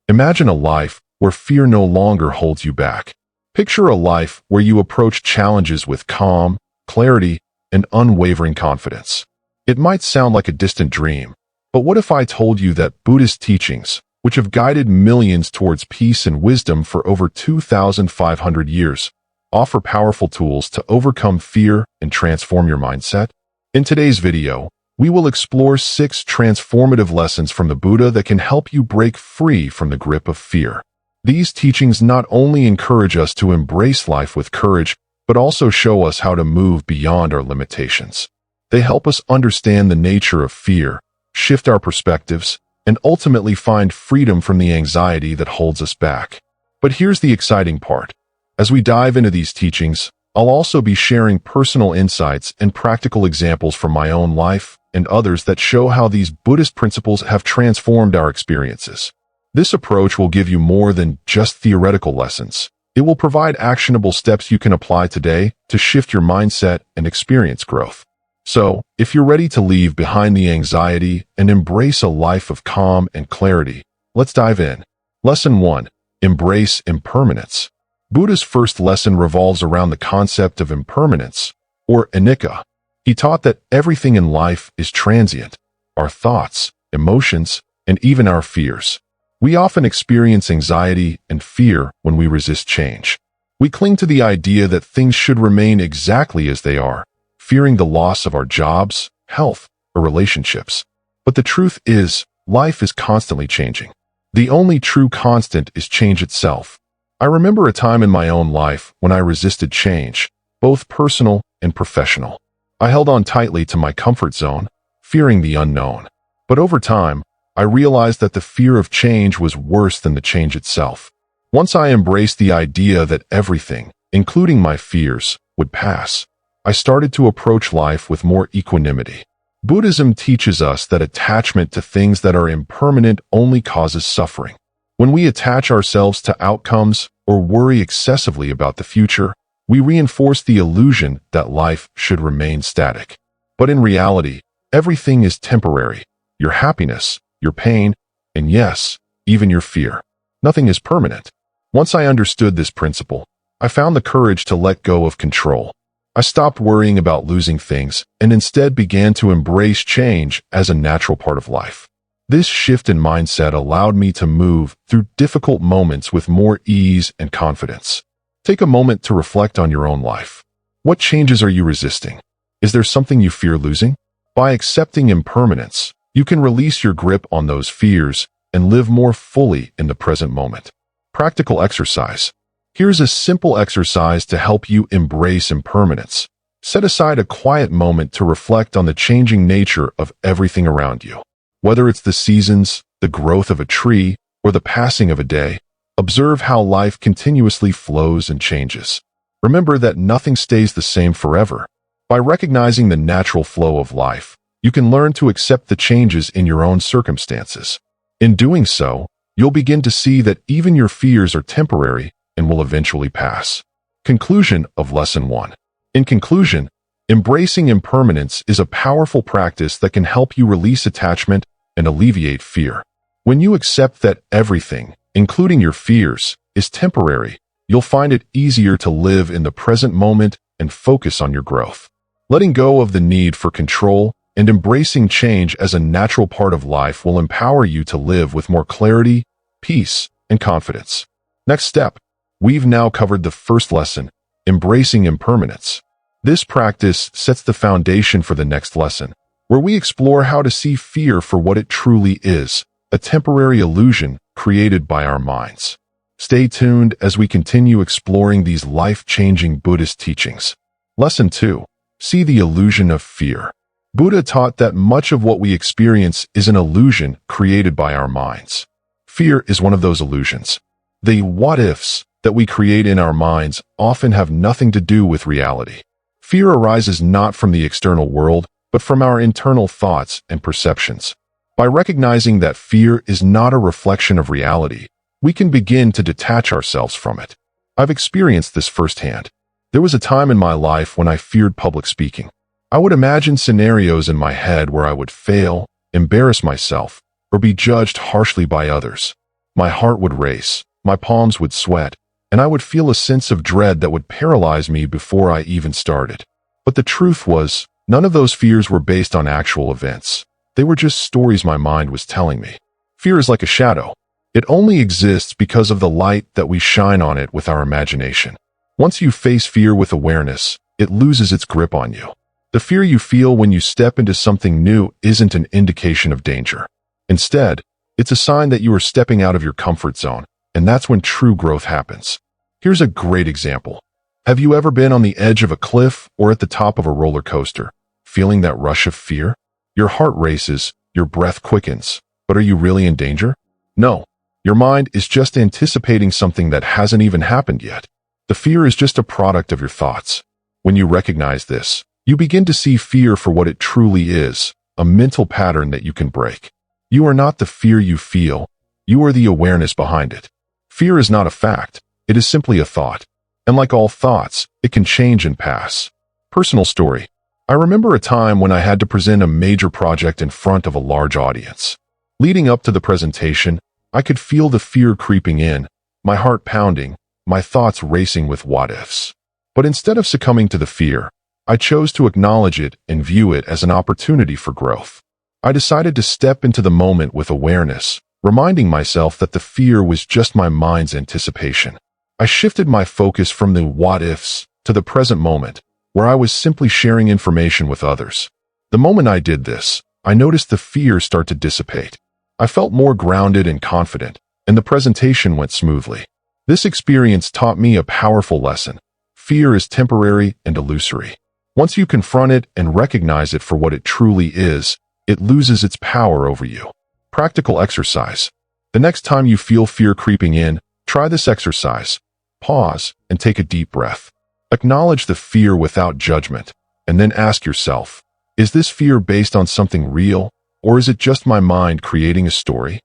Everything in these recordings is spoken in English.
Imagine a life where fear no longer holds you back. Picture a life where you approach challenges with calm, clarity, and unwavering confidence. It might sound like a distant dream, but what if I told you that Buddhist teachings, which have guided millions towards peace and wisdom for over 2,500 years, offer powerful tools to overcome fear and transform your mindset? In today's video, we will explore 6 transformative lessons from the Buddha that can help you break free from the grip of fear. These teachings not only encourage us to embrace life with courage, but also show us how to move beyond our limitations. They help us understand the nature of fear, shift our perspectives, and ultimately find freedom from the anxiety that holds us back. But here's the exciting part. As we dive into these teachings, I'll also be sharing personal insights and practical examples from my own life and others that show how these Buddhist principles have transformed our experiences. This approach will give you more than just theoretical lessons. It will provide actionable steps you can apply today to shift your mindset and experience growth. So, if you're ready to leave behind the anxiety and embrace a life of calm and clarity, let's dive in. Lesson 1. Embrace impermanence. Buddha's first lesson revolves around the concept of impermanence, or anicca. He taught that everything in life is transient, our thoughts, emotions, and even our fears. We often experience anxiety and fear when we resist change. We cling to the idea that things should remain exactly as they are, fearing the loss of our jobs, health, or relationships. But the truth is, life is constantly changing. The only true constant is change itself. I remember a time in my own life when I resisted change, both personal and professional. I held on tightly to my comfort zone, fearing the unknown. But over time, I realized that the fear of change was worse than the change itself. Once I embraced the idea that everything, including my fears, would pass, I started to approach life with more equanimity. Buddhism teaches us that attachment to things that are impermanent only causes suffering. When we attach ourselves to outcomes or worry excessively about the future, we reinforce the illusion that life should remain static. But in reality, everything is temporary. Your happiness, your pain, and yes, even your fear. Nothing is permanent. Once I understood this principle, I found the courage to let go of control. I stopped worrying about losing things and instead began to embrace change as a natural part of life. This shift in mindset allowed me to move through difficult moments with more ease and confidence. Take a moment to reflect on your own life. What changes are you resisting? Is there something you fear losing? By accepting impermanence, you can release your grip on those fears and live more fully in the present moment. Practical exercise. Here's a simple exercise to help you embrace impermanence. Set aside a quiet moment to reflect on the changing nature of everything around you. Whether it's the seasons, the growth of a tree, or the passing of a day, observe how life continuously flows and changes. Remember that nothing stays the same forever. By recognizing the natural flow of life, you can learn to accept the changes in your own circumstances. In doing so, you'll begin to see that even your fears are temporary and will eventually pass. Conclusion of Lesson 1. In conclusion, embracing impermanence is a powerful practice that can help you release attachment and alleviate fear. When you accept that everything, including your fears, is temporary, you'll find it easier to live in the present moment and focus on your growth. Letting go of the need for control and embracing change as a natural part of life will empower you to live with more clarity, peace, and confidence. Next step. We've now covered the first lesson, embracing impermanence. This practice sets the foundation for the next lesson, where we explore how to see fear for what it truly is, a temporary illusion created by our minds. Stay tuned as we continue exploring these life-changing Buddhist teachings. Lesson 2. See the illusion of fear. Buddha taught that much of what we experience is an illusion created by our minds. Fear is one of those illusions. The what-ifs that we create in our minds often have nothing to do with reality. Fear arises not from the external world, but from our internal thoughts and perceptions. By recognizing that fear is not a reflection of reality, we can begin to detach ourselves from it. I've experienced this firsthand. There was a time in my life when I feared public speaking. I would imagine scenarios in my head where I would fail, embarrass myself, or be judged harshly by others. My heart would race, my palms would sweat, and I would feel a sense of dread that would paralyze me before I even started. But the truth was, none of those fears were based on actual events. They were just stories my mind was telling me. Fear is like a shadow. It only exists because of the light that we shine on it with our imagination. Once you face fear with awareness, it loses its grip on you. The fear you feel when you step into something new isn't an indication of danger. Instead, it's a sign that you are stepping out of your comfort zone, and that's when true growth happens. Here's a great example. Have you ever been on the edge of a cliff or at the top of a roller coaster, feeling that rush of fear? Your heart races, your breath quickens, but are you really in danger? No. Your mind is just anticipating something that hasn't even happened yet. The fear is just a product of your thoughts. When you recognize this, you begin to see fear for what it truly is, a mental pattern that you can break. You are not the fear you feel, you are the awareness behind it. Fear is not a fact, it is simply a thought. And like all thoughts, it can change and pass. Personal story. I remember a time when I had to present a major project in front of a large audience. Leading up to the presentation, I could feel the fear creeping in, my heart pounding, my thoughts racing with what-ifs. But instead of succumbing to the fear, I chose to acknowledge it and view it as an opportunity for growth. I decided to step into the moment with awareness, reminding myself that the fear was just my mind's anticipation. I shifted my focus from the what-ifs to the present moment, where I was simply sharing information with others. The moment I did this, I noticed the fear start to dissipate. I felt more grounded and confident, and the presentation went smoothly. This experience taught me a powerful lesson. Fear is temporary and illusory. Once you confront it and recognize it for what it truly is, it loses its power over you. Practical exercise. The next time you feel fear creeping in, try this exercise. Pause and take a deep breath. Acknowledge the fear without judgment, and then ask yourself, is this fear based on something real, or is it just my mind creating a story?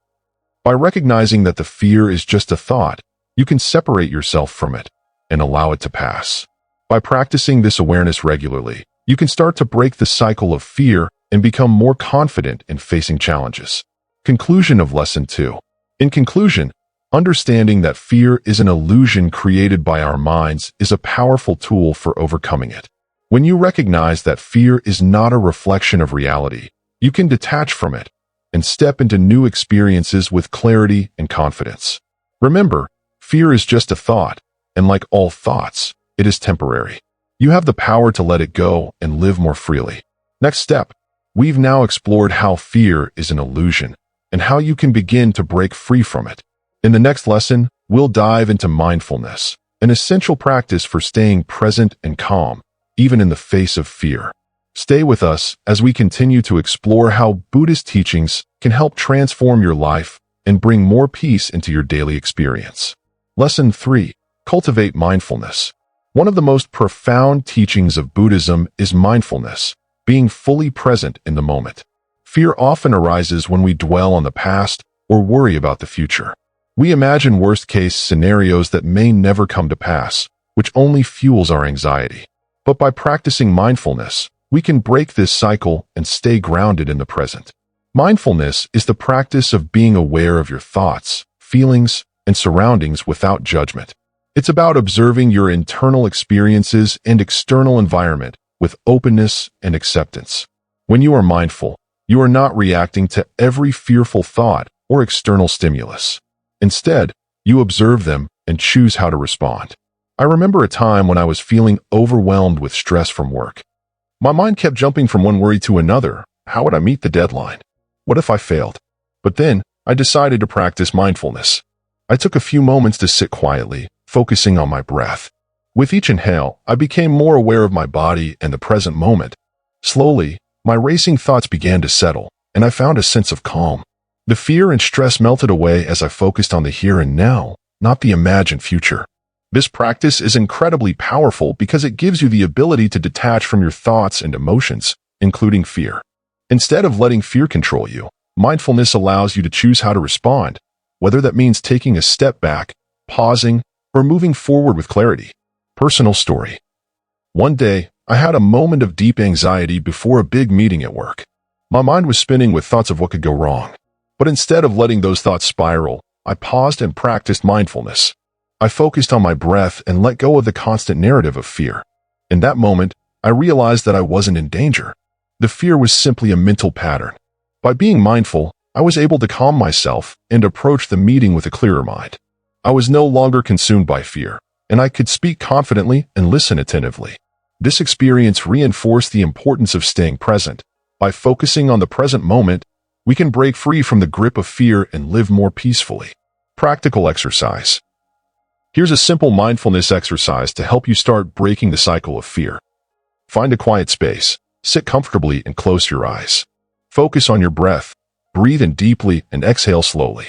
By recognizing that the fear is just a thought, you can separate yourself from it and allow it to pass. By practicing this awareness regularly, you can start to break the cycle of fear and become more confident in facing challenges. Conclusion of Lesson 2. In conclusion, understanding that fear is an illusion created by our minds is a powerful tool for overcoming it. When you recognize that fear is not a reflection of reality, you can detach from it and step into new experiences with clarity and confidence. Remember, fear is just a thought, and like all thoughts, it is temporary. You have the power to let it go and live more freely. Next step. We've now explored how fear is an illusion and how you can begin to break free from it. In the next lesson, we'll dive into mindfulness, an essential practice for staying present and calm, even in the face of fear. Stay with us as we continue to explore how Buddhist teachings can help transform your life and bring more peace into your daily experience. Lesson 3. Cultivate mindfulness. One of the most profound teachings of Buddhism is mindfulness, being fully present in the moment. Fear often arises when we dwell on the past or worry about the future. We imagine worst-case scenarios that may never come to pass, which only fuels our anxiety. But by practicing mindfulness, we can break this cycle and stay grounded in the present. Mindfulness is the practice of being aware of your thoughts, feelings, and surroundings without judgment. It's about observing your internal experiences and external environment with openness and acceptance. When you are mindful, you are not reacting to every fearful thought or external stimulus. Instead, you observe them and choose how to respond. I remember a time when I was feeling overwhelmed with stress from work. My mind kept jumping from one worry to another. How would I meet the deadline? What if I failed? But then, I decided to practice mindfulness. I took a few moments to sit quietly, focusing on my breath. With each inhale, I became more aware of my body and the present moment. Slowly, my racing thoughts began to settle, and I found a sense of calm. The fear and stress melted away as I focused on the here and now, not the imagined future. This practice is incredibly powerful because it gives you the ability to detach from your thoughts and emotions, including fear. Instead of letting fear control you, mindfulness allows you to choose how to respond, whether that means taking a step back, pausing, or moving forward with clarity. Personal story. One day, I had a moment of deep anxiety before a big meeting at work. My mind was spinning with thoughts of what could go wrong. But instead of letting those thoughts spiral, I paused and practiced mindfulness. I focused on my breath and let go of the constant narrative of fear. In that moment, I realized that I wasn't in danger. The fear was simply a mental pattern. By being mindful, I was able to calm myself and approach the meeting with a clearer mind. I was no longer consumed by fear, and I could speak confidently and listen attentively. This experience reinforced the importance of staying present. By focusing on the present moment, we can break free from the grip of fear and live more peacefully. Practical exercise. Here's a simple mindfulness exercise to help you start breaking the cycle of fear. Find a quiet space, sit comfortably and close your eyes. Focus on your breath. Breathe in deeply and exhale slowly.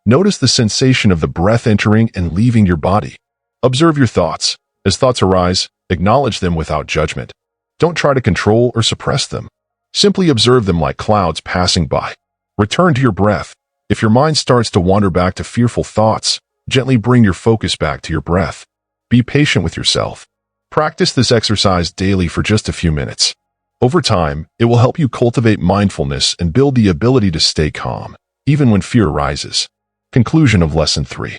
Notice the sensation of the breath entering and leaving your body. Observe your thoughts. As thoughts arise, acknowledge them without judgment. Don't try to control or suppress them. Simply observe them like clouds passing by. Return to your breath. If your mind starts to wander back to fearful thoughts, gently bring your focus back to your breath. Be patient with yourself. Practice this exercise daily for just a few minutes. Over time, it will help you cultivate mindfulness and build the ability to stay calm, even when fear rises. Conclusion of Lesson 3.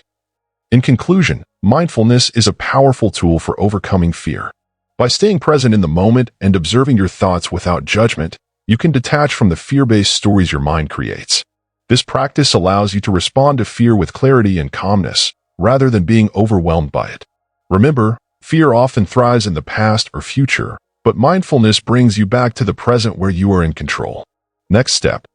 In conclusion, mindfulness is a powerful tool for overcoming fear. By staying present in the moment and observing your thoughts without judgment, you can detach from the fear-based stories your mind creates. This practice allows you to respond to fear with clarity and calmness, rather than being overwhelmed by it. Remember, fear often thrives in the past or future, but mindfulness brings you back to the present where you are in control. Next step.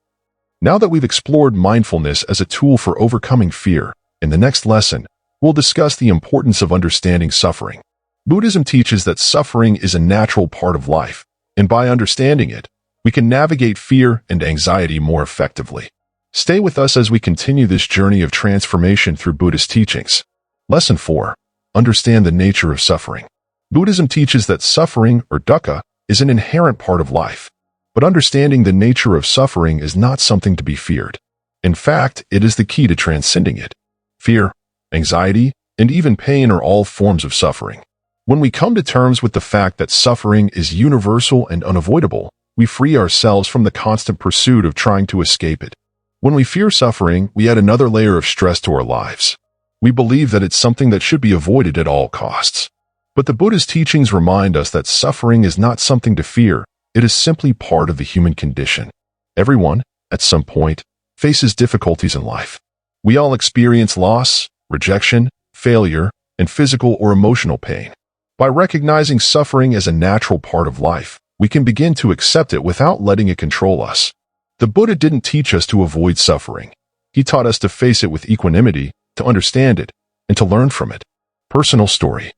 Now that we've explored mindfulness as a tool for overcoming fear, in the next lesson, we'll discuss the importance of understanding suffering. Buddhism teaches that suffering is a natural part of life, and by understanding it, we can navigate fear and anxiety more effectively. Stay with us as we continue this journey of transformation through Buddhist teachings. Lesson 4. Understand the nature of suffering. Buddhism teaches that suffering, or dukkha, is an inherent part of life. But understanding the nature of suffering is not something to be feared. In fact, it is the key to transcending it. Fear, anxiety, and even pain are all forms of suffering. When we come to terms with the fact that suffering is universal and unavoidable, we free ourselves from the constant pursuit of trying to escape it. When we fear suffering, we add another layer of stress to our lives. We believe that it's something that should be avoided at all costs. But the Buddha's teachings remind us that suffering is not something to fear, it is simply part of the human condition. Everyone, at some point, faces difficulties in life. We all experience loss, rejection, failure, and physical or emotional pain. By recognizing suffering as a natural part of life, we can begin to accept it without letting it control us. The Buddha didn't teach us to avoid suffering. He taught us to face it with equanimity, to understand it, and to learn from it. Personal story.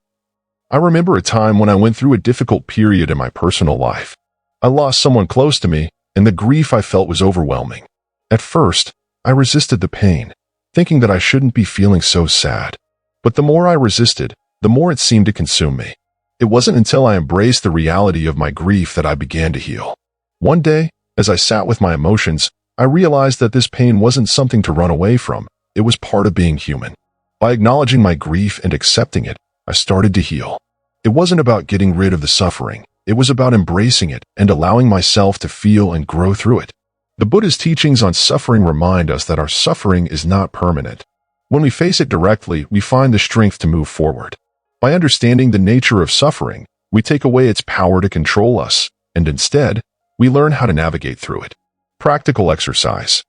I remember a time when I went through a difficult period in my personal life. I lost someone close to me, and the grief I felt was overwhelming. At first, I resisted the pain, thinking that I shouldn't be feeling so sad. But the more I resisted, the more it seemed to consume me. It wasn't until I embraced the reality of my grief that I began to heal. One day, as I sat with my emotions, I realized that this pain wasn't something to run away from. It was part of being human. By acknowledging my grief and accepting it, I started to heal. It wasn't about getting rid of the suffering. It was about embracing it and allowing myself to feel and grow through it. The Buddha's teachings on suffering remind us that our suffering is not permanent. When we face it directly, we find the strength to move forward. By understanding the nature of suffering, we take away its power to control us, and instead, we learn how to navigate through it. Practical exercise.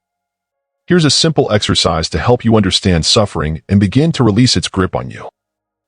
Here's a simple exercise to help you understand suffering and begin to release its grip on you.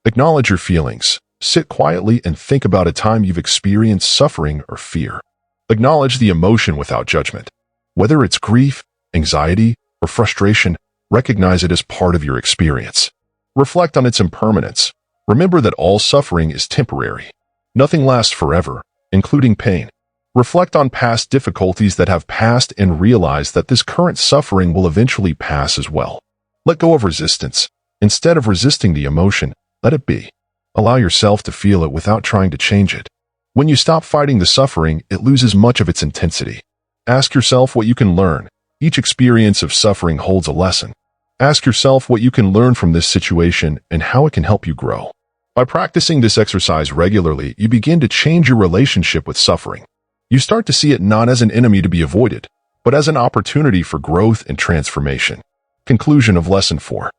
Acknowledge your feelings. Sit quietly and think about a time you've experienced suffering or fear. Acknowledge the emotion without judgment. Whether it's grief, anxiety, or frustration, recognize it as part of your experience. Reflect on its impermanence. Remember that all suffering is temporary. Nothing lasts forever, including pain. Reflect on past difficulties that have passed and realize that this current suffering will eventually pass as well. Let go of resistance. Instead of resisting the emotion, let it be. Allow yourself to feel it without trying to change it. When you stop fighting the suffering, it loses much of its intensity. Ask yourself what you can learn. Each experience of suffering holds a lesson. Ask yourself what you can learn from this situation and how it can help you grow. By practicing this exercise regularly, you begin to change your relationship with suffering. You start to see it not as an enemy to be avoided, but as an opportunity for growth and transformation. Conclusion of Lesson 4.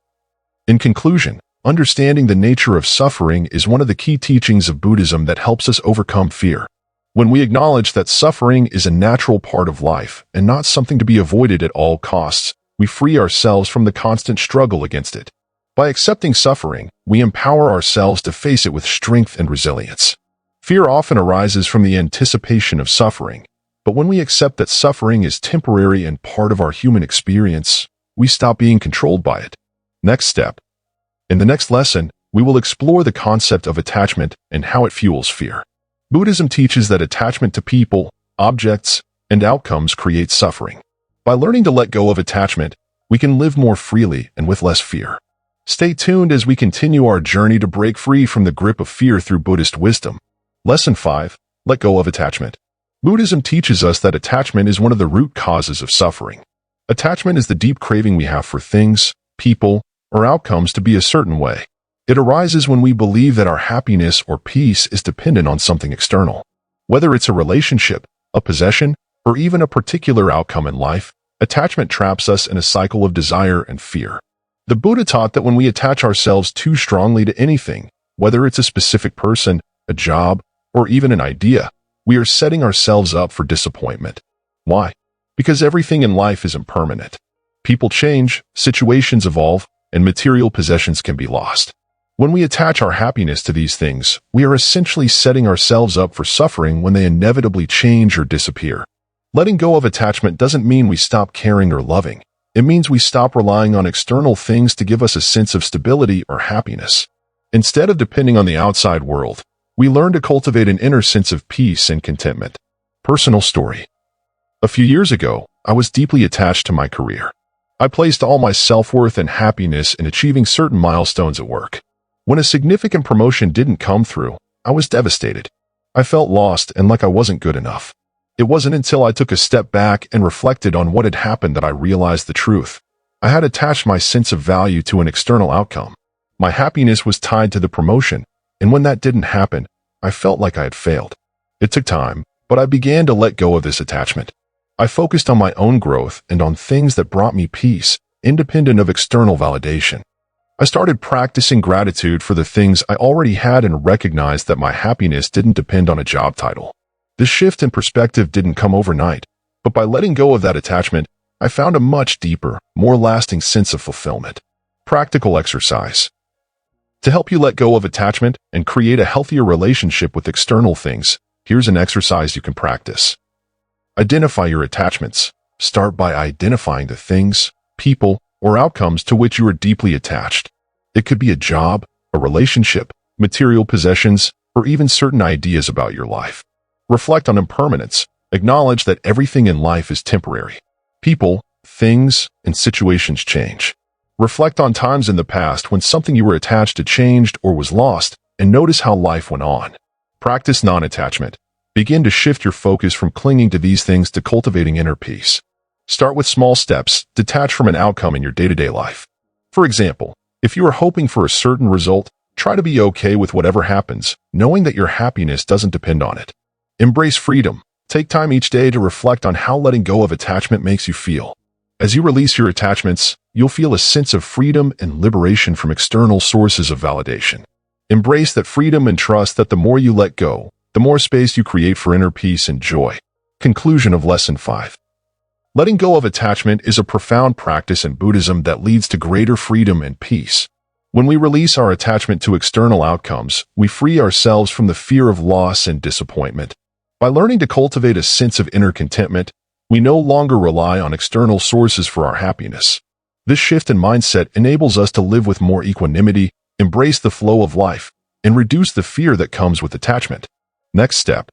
In conclusion, understanding the nature of suffering is one of the key teachings of Buddhism that helps us overcome fear. When we acknowledge that suffering is a natural part of life and not something to be avoided at all costs, we free ourselves from the constant struggle against it. By accepting suffering, we empower ourselves to face it with strength and resilience. Fear often arises from the anticipation of suffering, but when we accept that suffering is temporary and part of our human experience, we stop being controlled by it. Next step. In the next lesson, we will explore the concept of attachment and how it fuels fear. Buddhism teaches that attachment to people, objects, and outcomes creates suffering. By learning to let go of attachment, we can live more freely and with less fear. Stay tuned as we continue our journey to break free from the grip of fear through Buddhist wisdom. Lesson 5. Let go of attachment. Buddhism teaches us that attachment is one of the root causes of suffering. Attachment is the deep craving we have for things, people, or outcomes to be a certain way. It arises when we believe that our happiness or peace is dependent on something external. Whether it's a relationship, a possession, or even a particular outcome in life, attachment traps us in a cycle of desire and fear. The Buddha taught that when we attach ourselves too strongly to anything, whether it's a specific person, a job, or even an idea, we are setting ourselves up for disappointment. Why? Because everything in life is impermanent. People change, situations evolve, and material possessions can be lost. When we attach our happiness to these things, we are essentially setting ourselves up for suffering when they inevitably change or disappear. Letting go of attachment doesn't mean we stop caring or loving. It means we stop relying on external things to give us a sense of stability or happiness. Instead of depending on the outside world, we learn to cultivate an inner sense of peace and contentment. Personal story. A few years ago, I was deeply attached to my career. I placed all my self-worth and happiness in achieving certain milestones at work. When a significant promotion didn't come through, I was devastated. I felt lost and like I wasn't good enough. It wasn't until I took a step back and reflected on what had happened that I realized the truth. I had attached my sense of value to an external outcome. My happiness was tied to the promotion, and when that didn't happen, I felt like I had failed. It took time, but I began to let go of this attachment. I focused on my own growth and on things that brought me peace, independent of external validation. I started practicing gratitude for the things I already had and recognized that my happiness didn't depend on a job title. This shift in perspective didn't come overnight, but by letting go of that attachment, I found a much deeper, more lasting sense of fulfillment. Practical exercise. To help you let go of attachment and create a healthier relationship with external things, here's an exercise you can practice. Identify your attachments. Start by identifying the things, people, or outcomes to which you are deeply attached. It could be a job, a relationship, material possessions, or even certain ideas about your life. Reflect on impermanence. Acknowledge that everything in life is temporary. People, things, and situations change. Reflect on times in the past when something you were attached to changed or was lost, and notice how life went on. Practice non-attachment. Begin to shift your focus from clinging to these things to cultivating inner peace. Start with small steps, detach from an outcome in your day-to-day life. For example, if you are hoping for a certain result, try to be okay with whatever happens, knowing that your happiness doesn't depend on it. Embrace freedom. Take time each day to reflect on how letting go of attachment makes you feel. As you release your attachments, you'll feel a sense of freedom and liberation from external sources of validation. Embrace that freedom and trust that the more you let go, the more space you create for inner peace and joy. Conclusion of Lesson 5. Letting go of attachment is a profound practice in Buddhism that leads to greater freedom and peace. When we release our attachment to external outcomes, we free ourselves from the fear of loss and disappointment. By learning to cultivate a sense of inner contentment, we no longer rely on external sources for our happiness. This shift in mindset enables us to live with more equanimity, embrace the flow of life, and reduce the fear that comes with attachment. Next step.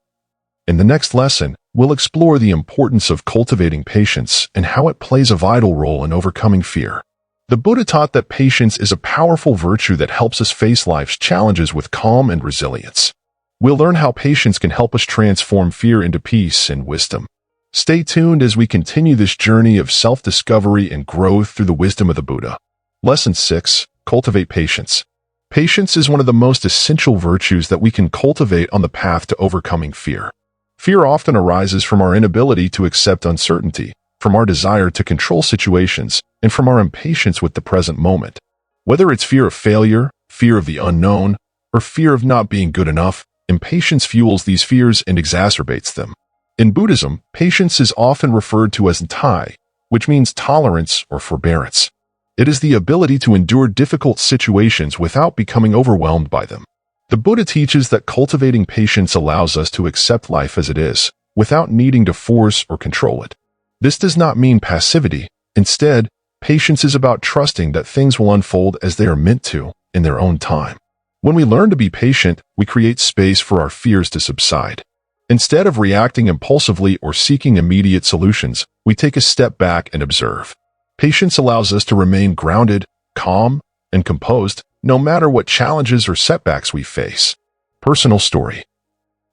In the next lesson, we'll explore the importance of cultivating patience and how it plays a vital role in overcoming fear. The Buddha taught that patience is a powerful virtue that helps us face life's challenges with calm and resilience. We'll learn how patience can help us transform fear into peace and wisdom. Stay tuned as we continue this journey of self-discovery and growth through the wisdom of the Buddha. Lesson 6. Cultivate patience. Patience is one of the most essential virtues that we can cultivate on the path to overcoming fear. Fear often arises from our inability to accept uncertainty, from our desire to control situations, and from our impatience with the present moment. Whether it's fear of failure, fear of the unknown, or fear of not being good enough, impatience fuels these fears and exacerbates them. In Buddhism, patience is often referred to as thai, which means tolerance or forbearance. It is the ability to endure difficult situations without becoming overwhelmed by them. The Buddha teaches that cultivating patience allows us to accept life as it is, without needing to force or control it. This does not mean passivity. Instead, patience is about trusting that things will unfold as they are meant to, in their own time. When we learn to be patient, we create space for our fears to subside. Instead of reacting impulsively or seeking immediate solutions, we take a step back and observe. Patience allows us to remain grounded, calm, and composed, no matter what challenges or setbacks we face. Personal story.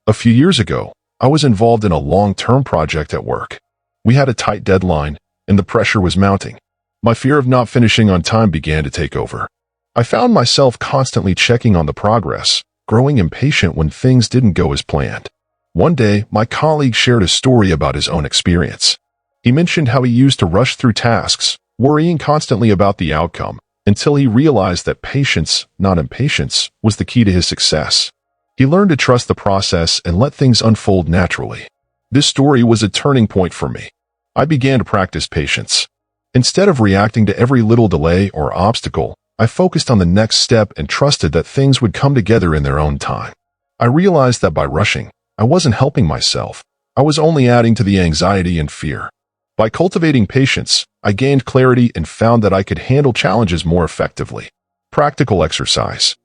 A few years ago, I was involved in a long-term project at work. We had a tight deadline, and the pressure was mounting. My fear of not finishing on time began to take over. I found myself constantly checking on the progress, growing impatient when things didn't go as planned. One day, my colleague shared a story about his own experience. He mentioned how he used to rush through tasks, worrying constantly about the outcome, until he realized that patience, not impatience, was the key to his success. He learned to trust the process and let things unfold naturally. This story was a turning point for me. I began to practice patience. Instead of reacting to every little delay or obstacle, I focused on the next step and trusted that things would come together in their own time. I realized that by rushing, I wasn't helping myself. I was only adding to the anxiety and fear. By cultivating patience, I gained clarity and found that I could handle challenges more effectively. Practical exercise.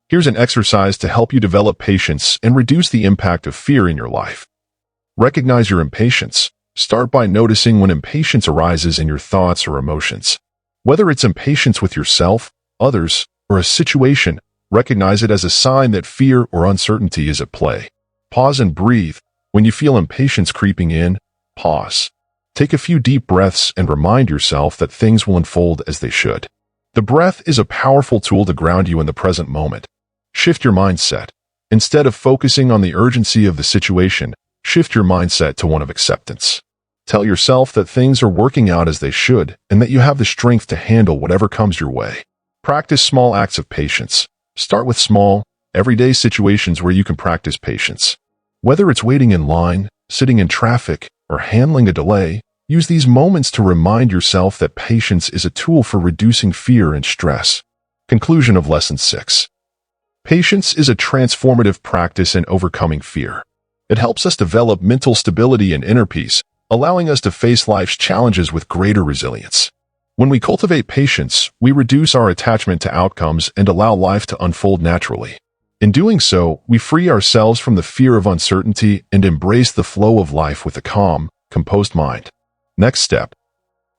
Here's an exercise to help you develop patience and reduce the impact of fear in your life. Recognize your impatience. Start by noticing when impatience arises in your thoughts or emotions. Whether it's impatience with yourself, others, or a situation, recognize it as a sign that fear or uncertainty is at play. Pause and breathe. When you feel impatience creeping in, pause. Take a few deep breaths and remind yourself that things will unfold as they should. The breath is a powerful tool to ground you in the present moment. Shift your mindset. Instead of focusing on the urgency of the situation, shift your mindset to one of acceptance. Tell yourself that things are working out as they should and that you have the strength to handle whatever comes your way. Practice small acts of patience. Start with small, everyday situations where you can practice patience. Whether it's waiting in line, sitting in traffic, or handling a delay, use these moments to remind yourself that patience is a tool for reducing fear and stress. Conclusion of Lesson 6. Patience is a transformative practice in overcoming fear. It helps us develop mental stability and inner peace, allowing us to face life's challenges with greater resilience. When we cultivate patience, we reduce our attachment to outcomes and allow life to unfold naturally. In doing so, we free ourselves from the fear of uncertainty and embrace the flow of life with a calm, composed mind. Next step.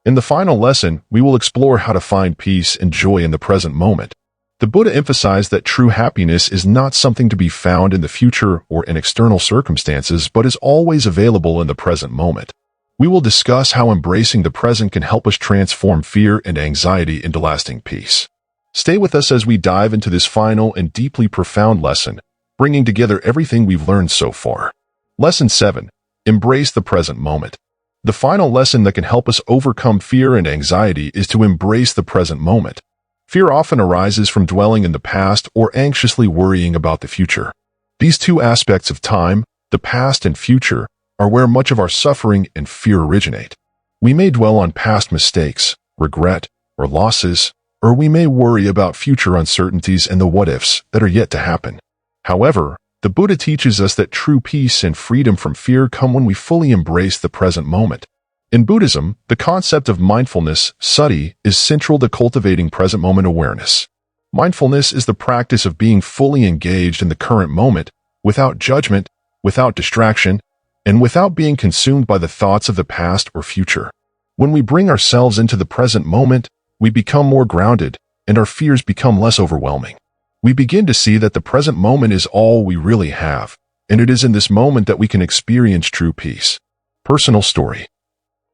In the final lesson, we will explore how to find peace and joy in the present moment. The Buddha emphasized that true happiness is not something to be found in the future or in external circumstances, but is always available in the present moment. We will discuss how embracing the present can help us transform fear and anxiety into lasting peace. Stay with us as we dive into this final and deeply profound lesson, bringing together everything we've learned so far. Lesson 7. Embrace the present moment. The final lesson that can help us overcome fear and anxiety is to embrace the present moment. Fear often arises from dwelling in the past or anxiously worrying about the future. These two aspects of time, the past and future, are where much of our suffering and fear originate. We may dwell on past mistakes, regret, or losses, or we may worry about future uncertainties and the what-ifs that are yet to happen. However, the Buddha teaches us that true peace and freedom from fear come when we fully embrace the present moment. In Buddhism, the concept of mindfulness, sati, is central to cultivating present moment awareness. Mindfulness is the practice of being fully engaged in the current moment, without judgment, without distraction, and without being consumed by the thoughts of the past or future. When we bring ourselves into the present moment, we become more grounded, and our fears become less overwhelming. We begin to see that the present moment is all we really have, and it is in this moment that we can experience true peace. Personal story.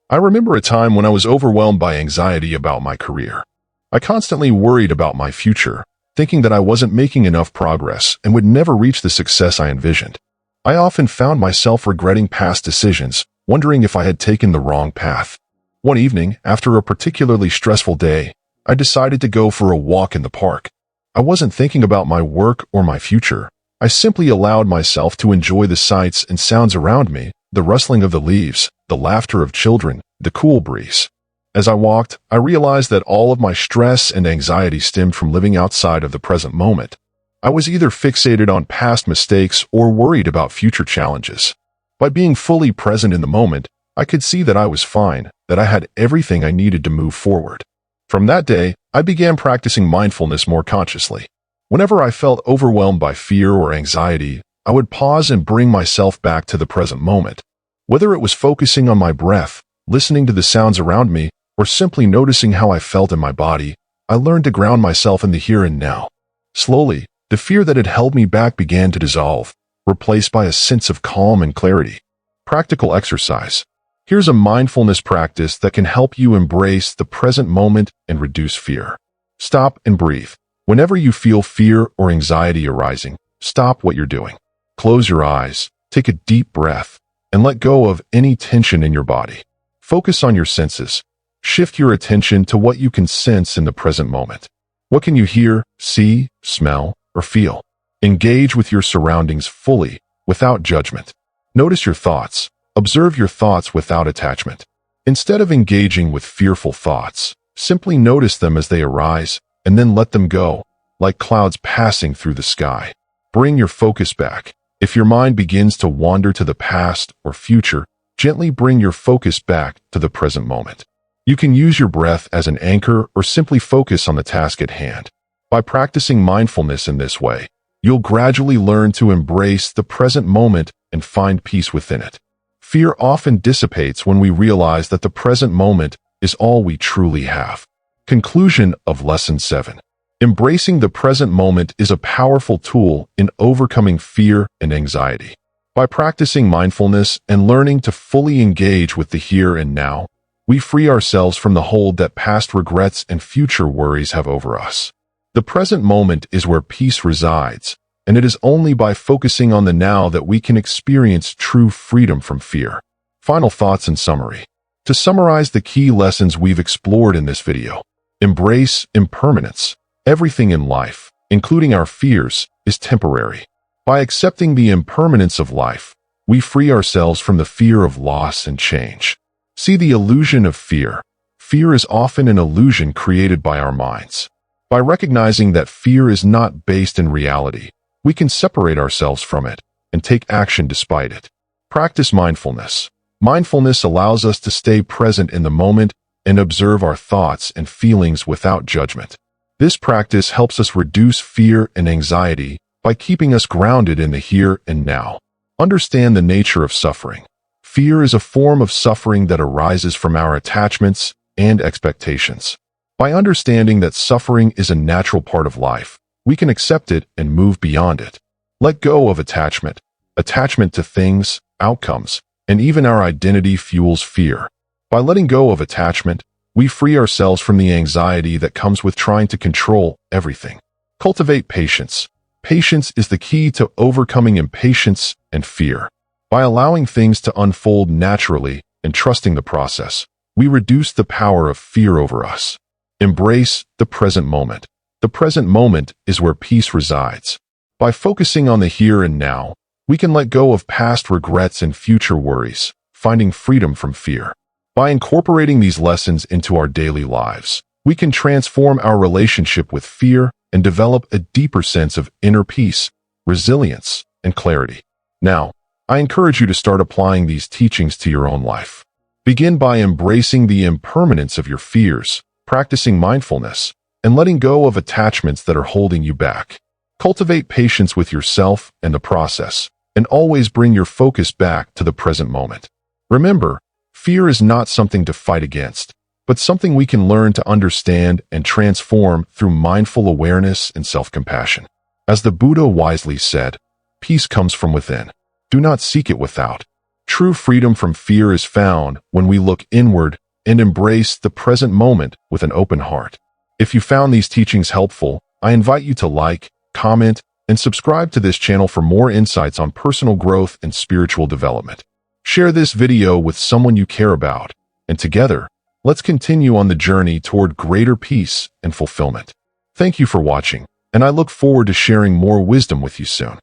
I remember a time when I was overwhelmed by anxiety about my career. I constantly worried about my future, thinking that I wasn't making enough progress and would never reach the success I envisioned. I often found myself regretting past decisions, wondering if I had taken the wrong path. One evening, after a particularly stressful day, I decided to go for a walk in the park. I wasn't thinking about my work or my future. I simply allowed myself to enjoy the sights and sounds around me, the rustling of the leaves, the laughter of children, the cool breeze. As I walked, I realized that all of my stress and anxiety stemmed from living outside of the present moment. I was either fixated on past mistakes or worried about future challenges. By being fully present in the moment, I could see that I was fine, that I had everything I needed to move forward. From that day, I began practicing mindfulness more consciously. Whenever I felt overwhelmed by fear or anxiety, I would pause and bring myself back to the present moment. Whether it was focusing on my breath, listening to the sounds around me, or simply noticing how I felt in my body, I learned to ground myself in the here and now. Slowly, the fear that had held me back began to dissolve, replaced by a sense of calm and clarity. Practical exercise. Here's a mindfulness practice that can help you embrace the present moment and reduce fear. Stop and breathe. Whenever you feel fear or anxiety arising, stop what you're doing. Close your eyes, take a deep breath, and let go of any tension in your body. Focus on your senses. Shift your attention to what you can sense in the present moment. What can you hear, see, smell, or feel? Engage with your surroundings fully, without judgment. Notice your thoughts. Observe your thoughts without attachment. Instead of engaging with fearful thoughts, simply notice them as they arise, and then let them go, like clouds passing through the sky. Bring your focus back. If your mind begins to wander to the past or future, gently bring your focus back to the present moment. You can use your breath as an anchor or simply focus on the task at hand. By practicing mindfulness in this way, you'll gradually learn to embrace the present moment and find peace within it. Fear often dissipates when we realize that the present moment is all we truly have. Conclusion of Lesson 7. Embracing the present moment is a powerful tool in overcoming fear and anxiety. By practicing mindfulness and learning to fully engage with the here and now, we free ourselves from the hold that past regrets and future worries have over us. The present moment is where peace resides, and it is only by focusing on the now that we can experience true freedom from fear. Final thoughts and summary. To summarize the key lessons we've explored in this video, embrace impermanence. Everything in life, including our fears, is temporary. By accepting the impermanence of life, we free ourselves from the fear of loss and change. See the illusion of fear. Fear is often an illusion created by our minds. By recognizing that fear is not based in reality, we can separate ourselves from it and take action despite it. Practice mindfulness. Mindfulness allows us to stay present in the moment and observe our thoughts and feelings without judgment. This practice helps us reduce fear and anxiety by keeping us grounded in the here and now. Understand the nature of suffering. Fear is a form of suffering that arises from our attachments and expectations. By understanding that suffering is a natural part of life, we can accept it and move beyond it. Let go of attachment. Attachment to things, outcomes, and even our identity fuels fear. By letting go of attachment, we free ourselves from the anxiety that comes with trying to control everything. Cultivate patience. Patience is the key to overcoming impatience and fear. By allowing things to unfold naturally and trusting the process, we reduce the power of fear over us. Embrace the present moment. The present moment is where peace resides. By focusing on the here and now, we can let go of past regrets and future worries, finding freedom from fear. By incorporating these lessons into our daily lives, we can transform our relationship with fear and develop a deeper sense of inner peace, resilience, and clarity. Now, I encourage you to start applying these teachings to your own life. Begin by embracing the impermanence of your fears, practicing mindfulness, and letting go of attachments that are holding you back. Cultivate patience with yourself and the process, and always bring your focus back to the present moment. Remember, fear is not something to fight against, but something we can learn to understand and transform through mindful awareness and self-compassion. As the Buddha wisely said, peace comes from within. Do not seek it without. True freedom from fear is found when we look inward and embrace the present moment with an open heart. If you found these teachings helpful, I invite you to like, comment, and subscribe to this channel for more insights on personal growth and spiritual development. Share this video with someone you care about, and together, let's continue on the journey toward greater peace and fulfillment. Thank you for watching, and I look forward to sharing more wisdom with you soon.